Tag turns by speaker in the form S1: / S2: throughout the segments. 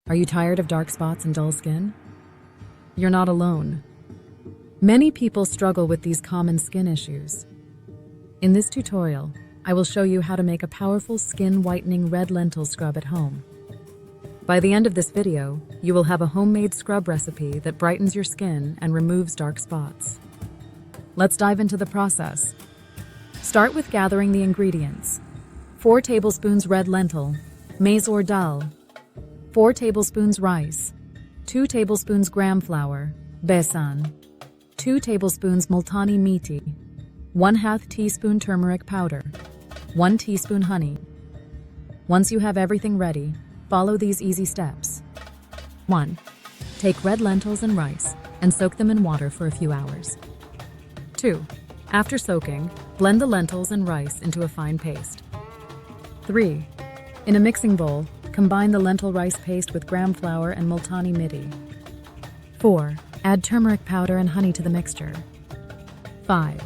S1: Are you tired of dark spots and dull skin? You're not alone. Many people struggle with these common skin issues. In this tutorial, I will show you how to make a powerful skin whitening red lentil scrub at home. By the end of this video, you will have a homemade scrub recipe that brightens your skin and removes dark spots. Let's dive into the process. Start with gathering the ingredients. 4 tablespoons red lentil, Masoor Dal, 4 tablespoons rice, 2 tablespoons gram flour, besan, 2 tablespoons multani methi, 1/2 teaspoon turmeric powder, 1 teaspoon honey. Once you have everything ready, follow these easy steps. 1. Take red lentils and rice and soak them in water for a few hours. 2. After soaking, blend the lentils and rice into a fine paste. 3. In a mixing bowl, combine the lentil rice paste with gram flour and multani methi. 4. Add turmeric powder and honey to the mixture. 5.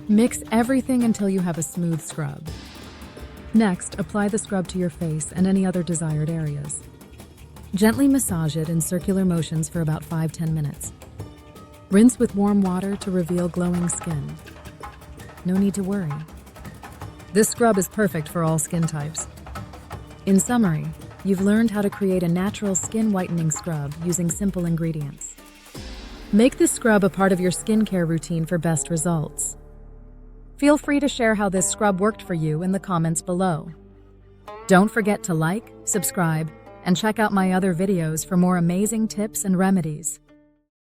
S1: Mix everything until you have a smooth scrub. Next, apply the scrub to your face and any other desired areas. Gently massage it in circular motions for about 5-10 minutes. Rinse with warm water to reveal glowing skin. No need to worry. This scrub is perfect for all skin types. In summary, you've learned how to create a natural skin whitening scrub using simple ingredients. Make this scrub a part of your skincare routine for best results. Feel free to share how this scrub worked for you in the comments below. Don't forget to like, subscribe, and check out my other videos for more amazing tips and remedies.